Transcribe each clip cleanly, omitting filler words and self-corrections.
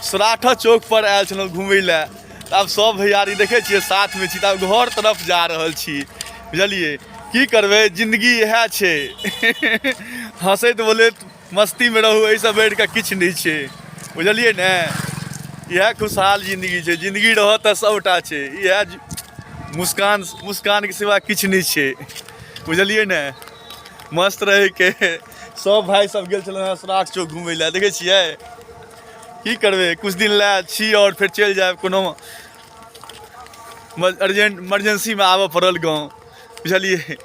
सराठा चौक पर आयल छलहुँ घुमय लए। आब सब भैयारी देखै छियै साथ में छी, त आब घर तरफ जा रहल छी। बुझलिए की करबै, जिंदगी इएह छै। हंसैत बोलैत मस्ती में रहू, एहिसँ बढ़ि कऽ किछु नहीं छै। बुझलिए ने, इएह खुशहाल जिंदगी छै। जिंदगी रहत तऽ सबटा छै। इएह मुस्कान के सिवा किछु नहीं छै। बुझलिए ने, मस्त रहे के। सब भाई सब गेल छलहुँ हैं सराठ चौक घुमय लए। देखै छियै की करबै, कुछ दिन लए छी और फिर चलि जायब। कोनो अर्जेंट इमरजेंसी में आबऽ पड़ल गाँव। बुझलिए,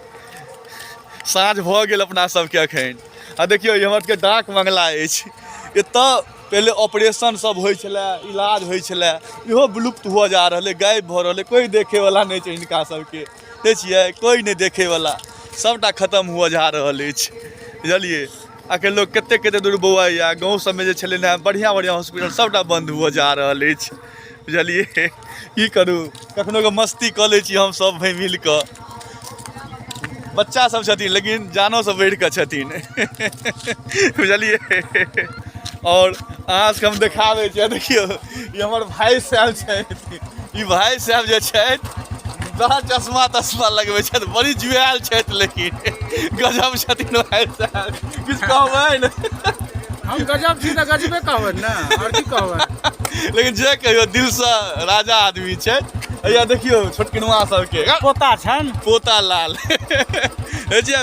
साँझ भऽ गेल अपना सबके अखन। आ देखियौ हमर सबके डाक बंगला अछि। एतऽ पहले ऑपरेशन सब होइ छलै, इलाज होइ छलै, इहो विलुप्त हुआ जा रहलै, गायब भऽ रहलै। कोई देखे वाला नहीं छै हिनका सबके। देखै छियै कोई नहीं देखे वाला, सबटा खत्म हुआ जा रहल अछि। बुझलिए, आखिर लोग कते दूर बौआइया। गाँव सबमें जे छलै ने बढ़िया हॉस्पिटल, सबटा बंद हुआ जा रहल अछि। बुझलिए की करूँ, कखनो के मस्ती कऽ लै छी हम सब भाई मिल कऽ। बच्चा सब छथिन लेकिन जानो से बढ़ि कऽ छथिन। बुझलिए, और अहाँ सबके हम देखाबै छियै। देखियौ ई हमर भाई साहब छथि। ई भाई साहब जे छथि बड़ा चश्मा तश्मा लगबै छथि, बड़ी जुआल छथि, लेकिन गजब छथिन भाई साहब। किछु कहबै ने, हम गजब छी तऽ गजबे कहबै ने, और की कहबै। लेकिन जे कहियो दिल से राजा आदमी छै। या देखियो छोटकिनुआ सबके पोता छन, पोता लाल।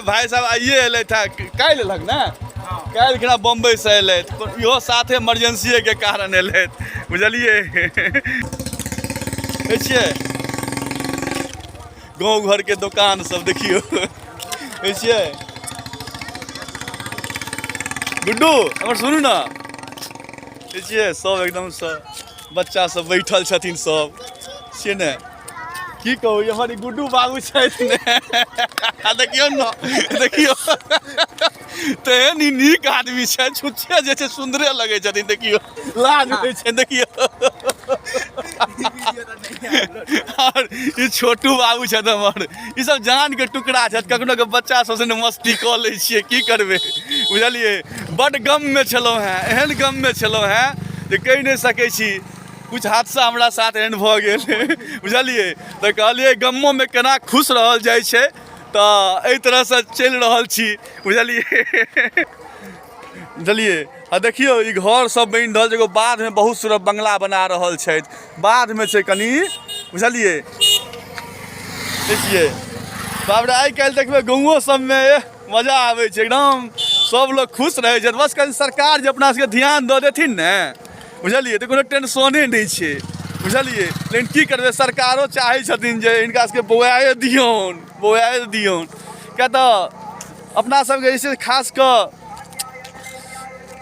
भाई साहब आइए एलथि है, काल्हि एलक ने, काल्हि खना बम्बई से एलथि। इहो साथे इमरजेंसी के कारण एलथि। बुझलिए, देखिए गाँव घर के दुकान सब देखियो। देखिए गुड्डू हमर सुनू ना, देखिए सब एकदम से बच्चा सब बैठल छथिन सब से ने। की कहू, हमर गुड्डू बाबू छथि ने। देखियौ ना, देखियो तेहन ही नीक आदमी छै। छुच्छे जे छै सुंदरे लगे छथिन। देखियो लाज होइ छै। देखियो और ई छोटू बाबू छथि हमर, ई सब जान के टुकड़ा छथि। कखनो के बच्चा सबसे ने मस्ती कऽ लै छियै, की करबै। बुझलिए, बड गम में छलहुँ हैं, एहन गम में छलहुँ हैं जे कहि नहीं सकै छी। कुछ हादसा हमरा साथ एहन भऽ गेल। बुझलिए, तऽ कहलिए गमों में केना खुश रहल जाइ छै, तऽ एहि तरह से चलि रहल छी। बुझलिए, बुझलिए। आ देखियो ई घर सब बनि रहल छै। एगो बाध में बहुत सुंदर बंगला बना रहल छथि। बाध में छै कनी, बुझलिए। देखिए बाप रे, आइ काल्हि देखबै गाँवों सब में मजा आबै छै एकदम। सब लोग खुश रहै छै। बस कनि सरकार जे अपना सबके ध्यान दऽ देथिन ने, बुझलिए, तऽ कोनो टेंशने नहीं छै। बुझलिए, लेकिन की करबै, सरकारो चाहै छथिन जे हिनका सबके बौआए दियौन, बौआए दियौन। किया तऽ अपना सबके जैसे खास कऽ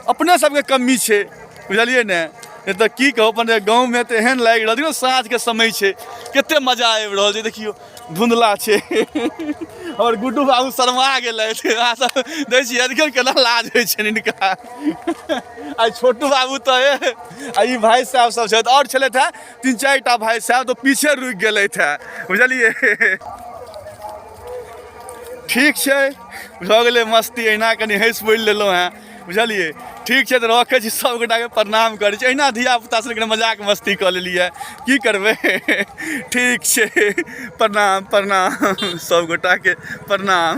अपने सबके कमी छै। बुझलिए ने, तऽ की कहू, अपन गाँव में तऽ एहन लागि रहल। देखियौ साँझ के समय छै, कते मजा आबि रहल छै। देखियो धुंधला छै। और गुड्डू बाबू शर्मा गेलथि। अहाँ सब देखै छियै, देखियौ केना लाज होइ छै हिनका। आ छोटू बाबू तऽ ई भाई साहब सब छथि, और छलथि हैं 3-4 टा भाई साहब, तो पीछे रुकि गेलथि हैं। बुझलिए, ठीक छै, भऽ गेलै मस्ती। अहिना कनि हँसि बोलि लेलहुँ हैं। बुझलिए, ठीक छै, तऽ रखै छी। सब गोटाके प्रणाम करै छी। अहिना धियापुता सबके मजाक मस्ती कऽ लेलिए, की करबै। ठीक छै, प्रणाम प्रणाम, सब गोटाके प्रणाम।